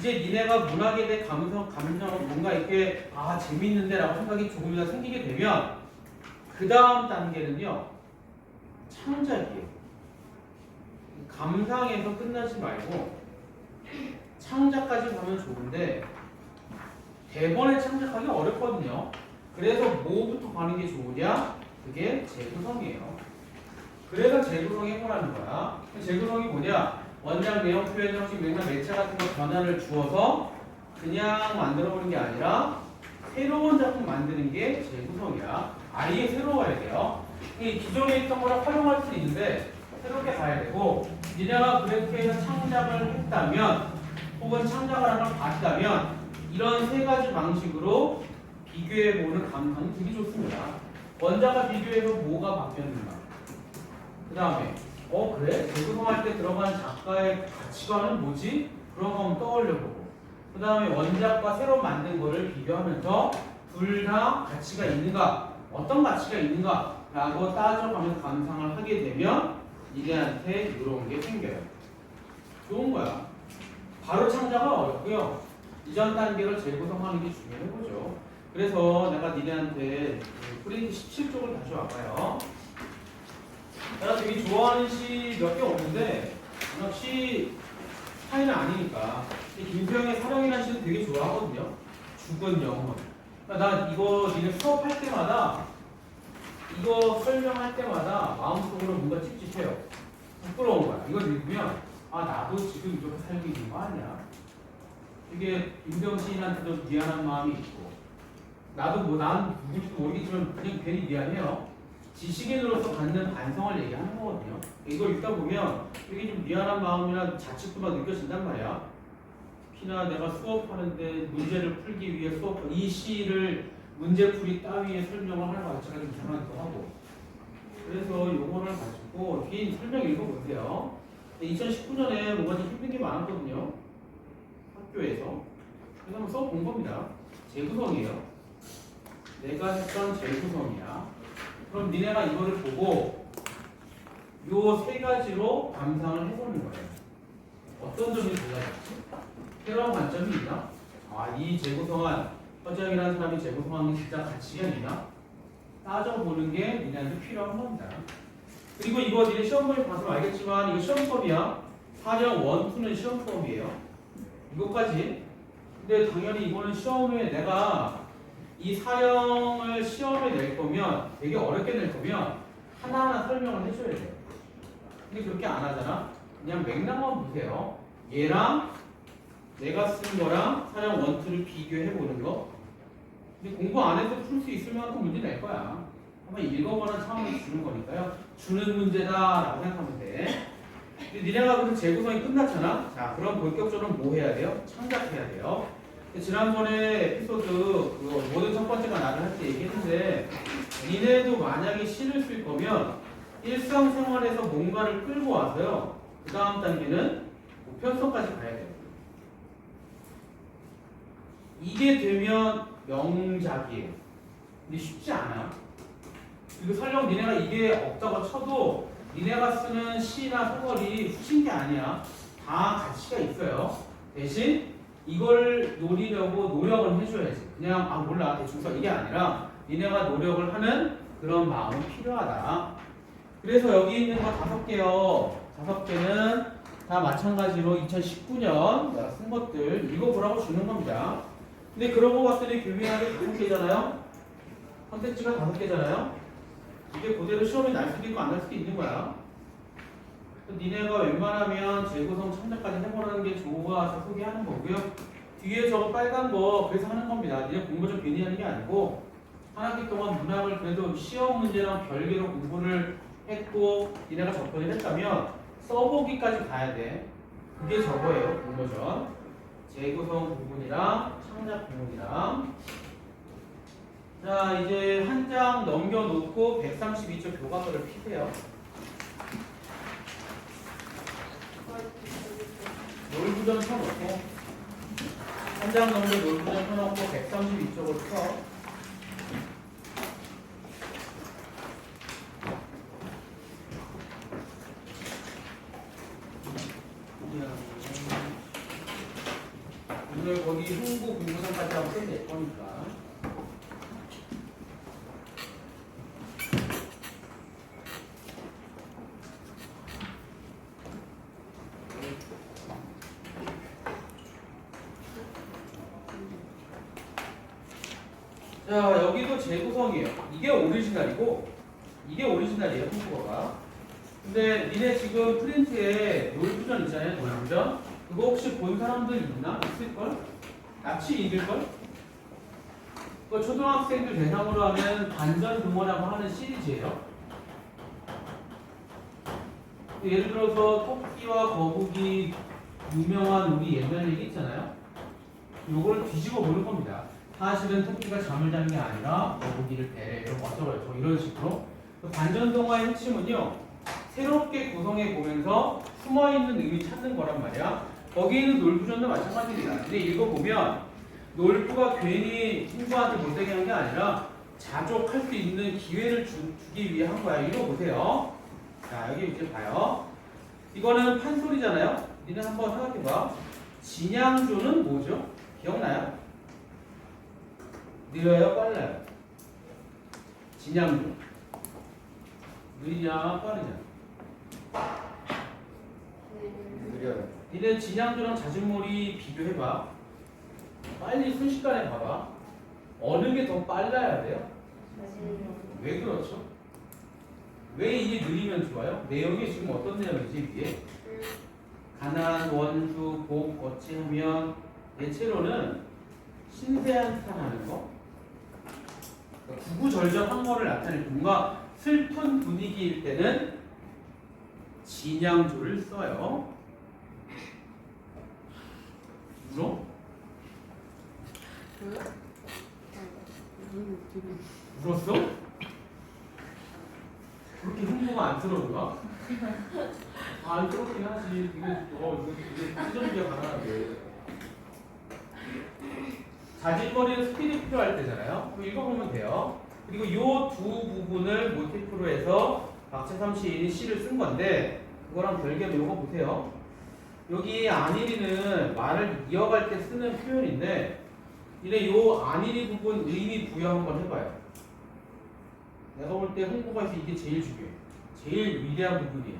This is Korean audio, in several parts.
이제 니네가 문학에 대해 감상하고 뭔가 이렇게 재밌는데 라고 생각이 조금이라도 생기게 되면 그 다음 단계는요 창작이에요. 감상에서 끝나지 말고 창작까지 가면 좋은데 대본에 창작하기 어렵거든요. 그래서 뭐부터 가는 게 좋으냐? 그게 재구성이에요. 그래서 재구성 해보라는 거야. 재구성이 뭐냐? 원작 내용 표현 형식 맥락 매체 같은 거 변화를 주어서 그냥 만들어버리는 게 아니라 새로운 작품 만드는 게 재구성이야. 아예 새로워야 돼요. 이 기존에 있던 거를 활용할 수 있는데 새롭게 가야 되고, 니네가 그렇게 해서 창작을 했다면 혹은 창작을 하는 걸 봤다면 이런 세 가지 방식으로 비교해보는 감상이 되게 좋습니다. 원작과 비교해서 뭐가 바뀌었는가, 그 다음에 그래? 재구성할 때 들어간 작가의 가치관은 뭐지? 그런 거 한번 떠올려보고, 그 다음에 원작과 새로 만든 거를 비교하면서 둘 다 가치가 있는가, 어떤 가치가 있는가 라고 따져가면서 감상을 하게 되면 니네한테 이런 게 생겨요. 좋은 거야. 바로 창작은 어렵고요. 이전 단계를 재구성하는 게 중요해 보죠. 그래서 내가 니네한테 프린트 17쪽을 다시 와봐요. 내가 되게 좋아하는 시 몇 개 없는데 워낙 시 스타일은 아니니까. 김수영의 사랑이라는 시는 되게 좋아하거든요. 죽은 영혼. 그러니까 나 이거 니네 수업할 때마다 이거 설명할 때마다 마음속으로 뭔가 찝찝해요. 부끄러운 거야. 이걸 읽으면 나도 지금 이렇게 살고 있는 거 아니야? 이게 임병 시인한테도 미안한 마음이 있고, 나도 난 누군지도 모르겠지만 그냥 괜히 미안해요. 지식인으로서 갖는 반성을 얘기하는 거거든요. 이걸 읽다 보면 되게 좀 미안한 마음이나 자책도 막 느껴진단 말이야. 특히나 내가 수업하는데 문제를 풀기 위해 이 시를 문제풀이 따위에 설명을 하는 것 자체가 좀 이상하기도 하고. 그래서 요거를 가지고 긴 설명 읽어보세요. 2019년에 뭔가 좀 힘든 게 많았거든요. 학교에서. 그래서 한번 써본 겁니다. 재구성이에요. 내가 했던 재구성이야. 그럼 니네가 이거를 보고 요 세 가지로 감상을 해보는 거예요. 어떤 점이 달라졌지? 새로운 관점이 있나? 이 재구성한 허정이라는 사람이 재구성한 게 진짜 가치가 있나? 따져보는 게 니네한테 필요한 겁니다. 그리고 이거 니네 시험범위 봐서 알겠지만 이거 시험법이야. 사령 1, 2는 시험법이에요. 이것까지. 근데 당연히 이거는 시험에 내가 이 사형을 시험에 낼 거면 되게 어렵게 낼 거면 하나하나 설명을 해줘야 돼요. 근데 그렇게 안 하잖아. 그냥 맥락만 보세요. 얘랑 내가 쓴 거랑 사령 1, 2를 비교해 보는 거. 근데 공부 안 해도 풀 수 있을 만큼 문제 낼 거야. 한번 읽어보는 차원에서 주는 거니까요. 주는 문제다라고 생각하면 돼. 근데 니네가 그래서 재구성이 끝났잖아. 자, 그럼 본격적으로 뭐 해야 돼요? 창작해야 돼요. 지난번에 에피소드 모든 첫 번째가 나를 할 때 얘기했는데, 니네도 만약에 시를 쓸 거면 일상생활에서 뭔가를 끌고 와서요. 그 다음 단계는 보편성까지 가야 돼요. 이게 되면 명작이에요. 근데 쉽지 않아. 그리고 설령 니네가 이게 없다고 쳐도 니네가 쓰는 시나 소설이 후신 게 아니야. 다 가치가 있어요. 대신 이걸 노리려고 노력을 해줘야지. 그냥 몰라 대충 써 이게 아니라 니네가 노력을 하는 그런 마음이 필요하다. 그래서 여기 있는 거 5개요. 5개는 다 마찬가지로 2019년 내가 쓴 것들 읽어보라고 주는 겁니다. 근데 그러고 봤더니 교민하게 5개잖아요. 컨텐츠가 5개잖아요. 이게 그대로 시험에 날 수도 있고 안 날 수도 있는 거야. 니네가 웬만하면 재구성 창작까지 해보라는 게 좋아서 소개하는 거고요. 뒤에 저거 빨간 거 그래서 하는 겁니다. 니네 공부 좀 괜히 하는 게 아니고 한 학기 동안 문학을 그래도 시험 문제랑 별개로 공부를 했고 니네가 접근을 했다면 써보기까지 가야 돼. 그게 저거예요. 공모전. 재구성 부분이랑 창작 부분이랑. 자, 이제 한 장 넘겨놓고 132쪽 교과서를 피세요. 놀부전 펴놓고 한 장 넘게 놀부전 펴놓고 132쪽을 펴. 오늘 거기 흥부 공부상까지 하고 끝낼 거니까. 자, 여기도 재구성이에요. 이게 오리지널이고 이게 오리지널이에요, 한국어가. 근데 니네 지금 프린트에 놀부전 있잖아요, 놀부전. 그거 혹시 본 사람들 있나? 있을걸? 납치 읽을걸? 그거 초등학생들 대상으로 하는 반전 동어라고 하는 시리즈예요. 예를 들어서 토끼와 거북이 유명한 우리 옛날 얘기 있잖아요. 요걸 뒤집어 보는 겁니다. 사실은 토끼가 잠을 자는 게 아니라 거북이를 배려해서 어쩌고저쩌고 이런 식으로. 반전 동화의 핵심은요, 새롭게 구성해 보면서 숨어있는 의미 찾는 거란 말이야. 거기에는 놀부전도 마찬가지입니다. 근데 읽어보면 놀부가 괜히 친구한테 못되게 한 게 아니라 자족할 수 있는 기회를 주기 위해 한 거야. 읽어보세요. 자, 여기 이제 봐요. 이거는 판소리잖아요. 니네 한번 생각해봐. 진양조는 뭐죠? 기억나요? 느려요? 빨라요? 진양조 느리냐? 빠르냐? 느려요. 니네 진양조랑 자진몰이 비교해봐. 빨리 순식간에 봐봐. 어느 게 더 빨라야 돼요? 왜 그렇죠? 왜 이게 느리면 좋아요? 내용이 지금 어떤 내용이지 이게? 가난, 원수, 복, 어찌하면 대체로는 신세한탄하는 거, 구구절절한 거를 나타내고 뭔가 슬픈 분위기일 때는 진양조를 써요. 울어? 울었어? 그렇게 흥부가 안쓰러운가? 안쓰럽긴 하지. 이게 수정비가 가능하게. 자질머리는 스피드 필요할 때잖아요. 그럼 읽어보면 돼요. 그리고 이 두 부분을 모티프로 해서 박재삼 시인이 시를 쓴 건데 그거랑 별개로 이거 보세요. 여기 안일이는 말을 이어갈 때 쓰는 표현인데 이래 요 안일이 부분 의미 부여 한번 해봐요. 내가 볼 때 홍보가에서 이게 제일 중요해. 제일 위대한 부분이에요.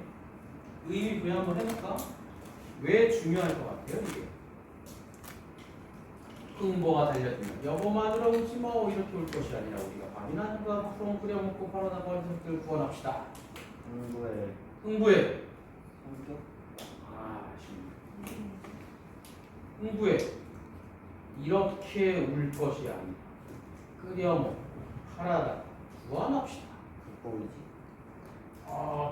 의미 부여 한번 해볼까? 왜 중요할 것 같아요 이게? 흥보가 달려들면 여보마누라 울지마 이렇게 울 것이 아니라 우리가 밥이나 한가 소금 끓여 먹고 팔아나가 것들 구원합시다. 흥부에 성격? 흥부에 이렇게 울 것이 아니라 끓여 먹고 팔아다 구원합시다. 극복이지.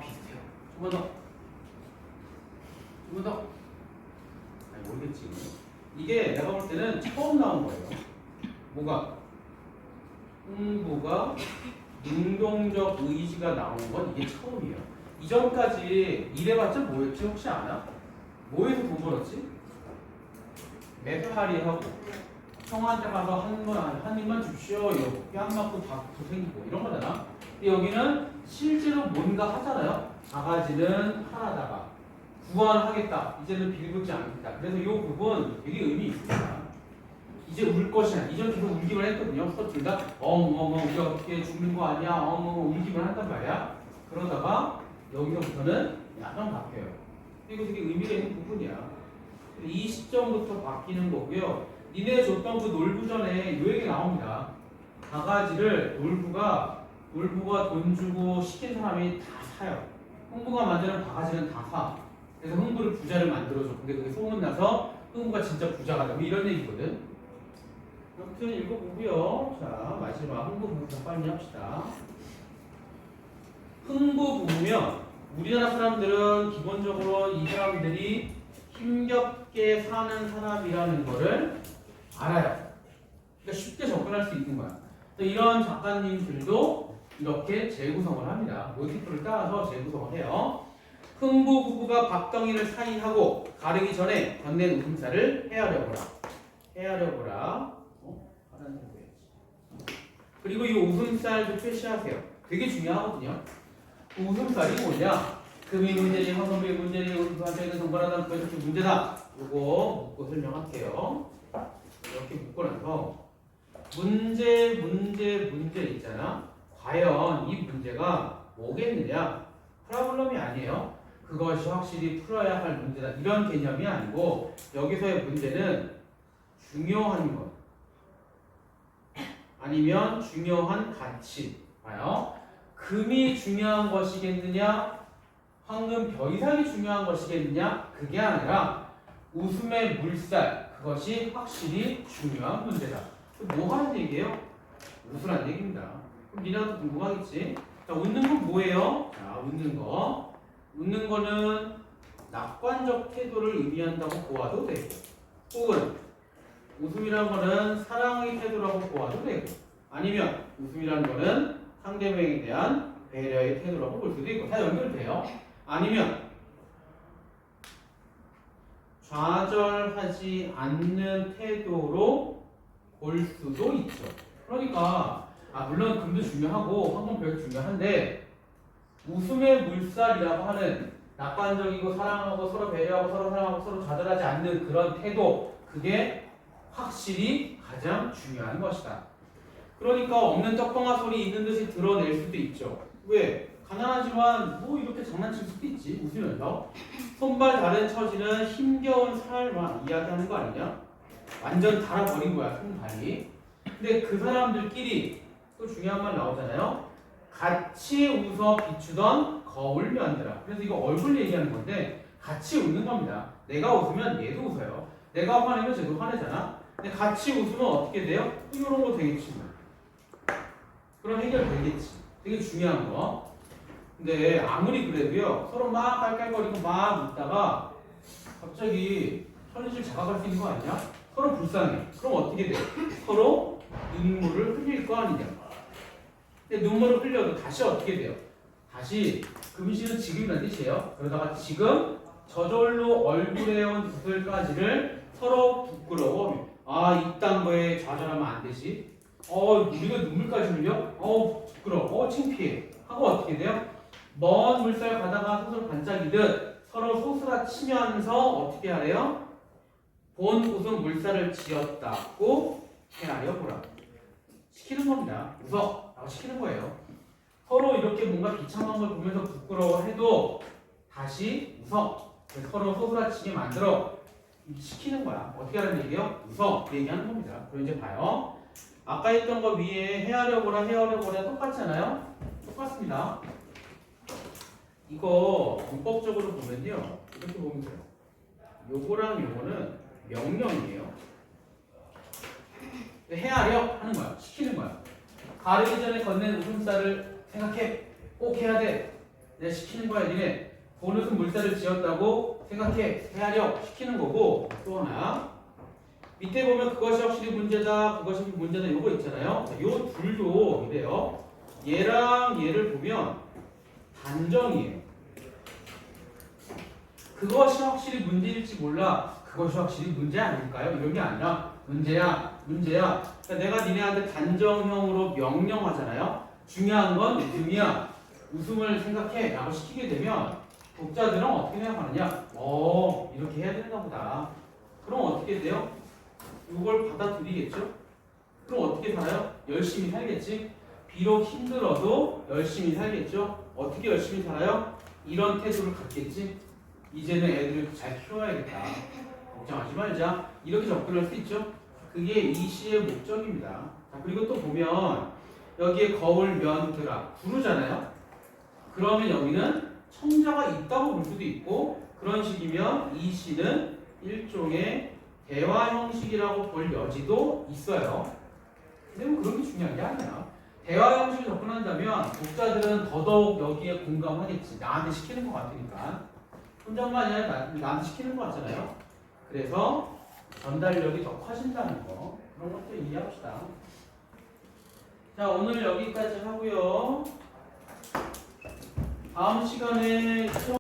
비슷해요. 좀 더. 좀 더. 아니 모르겠지. 이게 내가 볼 때는 처음 나온 거예요. 뭐가? 흥부가 능동적 의지가 나온 건 이게 처음이에요. 이전까지 일해봤자 뭐였지? 혹시 아나? 뭐에서 돈 벌었지? 매파리 하고 형한테 가서 한 입만 줍시오. 이러고 뺨 맞고 밥도 생기고 이런 거잖아. 근데 여기는 실제로 뭔가 하잖아요. 바가지는 팔아다가 구원하겠다. 이제는 빌붙지 않겠다. 그래서 이 부분 되게 의미 있습니다. 이제 울 것이야. 이전 계속 울기만 했거든요. 서둘다 우리가 어떻게 죽는 거 아니야? 울기만 한단 말이야. 그러다가 여기서부터는 약간 바뀌어요. 이거 되게 의미가 있는 부분이야. 이 시점부터 바뀌는 거고요. 니네 줬던 그 놀부전에 이 얘기 나옵니다. 바가지를 놀부가 돈 주고 시킨 사람이 다 사요. 흥부가 만드는 바가지는 다 사. 그래서 흥부를 부자를 만들어줘. 근데 그게 소문나서 흥부가 진짜 부자가 돼. 이런 얘기거든. 아무튼 읽어보고요. 자, 마지막 흥부 부분 빨리 합시다. 흥부 부부면 우리나라 사람들은 기본적으로 이 사람들이 힘겹게 사는 사람이라는 거를 알아요. 그러니까 쉽게 접근할 수 있는 거야. 이런 작가님들도 이렇게 재구성을 합니다. 모티프를 따라서 재구성을 해요. 흥부 부부가 박덩이를 사이하고 가르기 전에 건넨 웃음살을 헤아려보라. 그리고 이 웃음살도 표시하세요. 되게 중요하거든요. 웃음살이 뭐냐? 금이 문제니, 화금이 문제니, 우리한테는 동반하다 그것이 문제다. 요거 묶고 설명할게요. 이렇게 묶고 나서 문제 있잖아. 과연 이 문제가 뭐겠느냐? 프로블럼이 아니에요. 그것이 확실히 풀어야 할 문제다. 이런 개념이 아니고 여기서의 문제는 중요한 것 아니면 중요한 가치. 봐요. 금이 중요한 것이겠느냐? 황금 벼 이상이 중요한 것이겠느냐? 그게 아니라 웃음의 물살 그것이 확실히 중요한 문제다. 뭐 하는 얘기예요? 웃으란 얘기입니다. 그럼 니네도 궁금하겠지? 자, 웃는 건 뭐예요? 자, 웃는 거. 웃는 거는 낙관적 태도를 의미한다고 보아도 되고, 혹은 웃음이라는 거는 사랑의 태도라고 보아도 되고, 아니면 웃음이라는 거는 상대방에 대한 배려의 태도라고 볼 수도 있고, 다 연결돼요. 아니면 좌절하지 않는 태도로 볼 수도 있죠. 그러니까 물론 금도 중요하고 황금별도 중요한데 웃음의 물살이라고 하는 낙관적이고 사랑하고 서로 배려하고 서로 사랑하고 서로 좌절하지 않는 그런 태도 그게 확실히 가장 중요한 것이다. 그러니까 없는 떡방아 소리 있는 듯이 드러낼 수도 있죠. 왜? 가난하지만 뭐 이렇게 장난칠 수도 있지. 웃으면서 손발 다른 처지는 힘겨운 삶만 이야기하는 거 아니냐? 완전 달아버린 거야 손발이. 근데 그 사람들끼리 또 중요한 말 나오잖아요. 같이 웃어 비추던 거울 면들아. 그래서 이거 얼굴 얘기하는 건데 같이 웃는 겁니다. 내가 웃으면 얘도 웃어요. 내가 화내면 쟤도 화내잖아. 근데 같이 웃으면 어떻게 돼요? 이런 거 되겠지 뭐. 그럼 해결되겠지. 되게 중요한 거. 근데 아무리 그래도요 서로 막 깔깔거리고 막 웃다가 갑자기 현실 자각할 수 있는 거 아니야? 서로 불쌍해. 그럼 어떻게 돼? 서로 눈물을 흘릴 거 아니냐? 근데 눈물을 흘려도 다시 어떻게 돼요? 다시 금시는 지금이라는 뜻이에요. 그러다가 지금 저절로 얼굴에 온 두들까지를 서로 부끄러워. 이딴 거에 좌절하면 안 되지. 우리가 눈물까지 흘려? 부끄러워. 창피해. 하고 어떻게 돼요? 먼 물살 가다가 소설 반짝이듯 서로 소스라치면서 어떻게 하래요? 본 웃음 물살을 지었다고 헤아려 보라. 시키는 겁니다. 웃어. 라고 시키는 거예요. 서로 이렇게 뭔가 비참한 걸 보면서 부끄러워해도 다시 웃어. 서로 소스라치게 만들어. 시키는 거야. 어떻게 하는 얘기예요? 웃어. 그 얘기하는 겁니다. 그럼 이제 봐요. 아까 했던 거 위에 헤아려 보라 똑같잖아요? 똑같습니다. 이거 문법적으로 보면요. 이렇게 보면 돼요. 요거랑 요거는 명령이에요. 헤아려 하는 거야. 시키는 거야. 가르기 전에 건넨 웃음살을 생각해. 꼭 해야 돼. 내가 시키는 거야. 니네 본 웃음 물살을 지었다고 생각해. 헤아려. 시키는 거고. 또 하나. 밑에 보면 그것이 확실히 문제다. 그것이 문제다. 요거 있잖아요. 요 둘도 이래요. 얘랑 얘를 보면 단정이에요. 그것이 확실히 문제일지 몰라. 그것이 확실히 문제 아닐까요? 이런 게 아니라 문제야. 그러니까 내가 니네한테 단정형으로 명령하잖아요. 중요한 건 웃음이야. 웃음을 생각해 라고 시키게 되면 독자들은 어떻게 생각하느냐? 이렇게 해야 되나 보다. 그럼 어떻게 돼요? 이걸 받아들이겠죠? 그럼 어떻게 살아요? 열심히 살겠지? 비록 힘들어도 열심히 살겠죠? 어떻게 열심히 살아요? 이런 태도를 갖겠지? 이제는 애들을 잘 키워야겠다. 걱정하지 말자. 이렇게 접근할 수 있죠? 그게 이 시의 목적입니다. 자, 그리고 또 보면 여기에 거울 면들아 부르잖아요. 그러면 여기는 청자가 있다고 볼 수도 있고 그런 식이면 이 시는 일종의 대화 형식이라고 볼 여지도 있어요. 근데 뭐 그런 게 중요한 게 아니야. 대화 형식을 접근한다면 독자들은 더더욱 여기에 공감하겠지. 나한테 시키는 것 같으니까. 혼잣말이 아니라 나한테 시키는 것 같잖아요. 그래서 전달력이 더 커진다는 거. 그런 것도 이해합시다. 자, 오늘 여기까지 하고요. 다음 시간에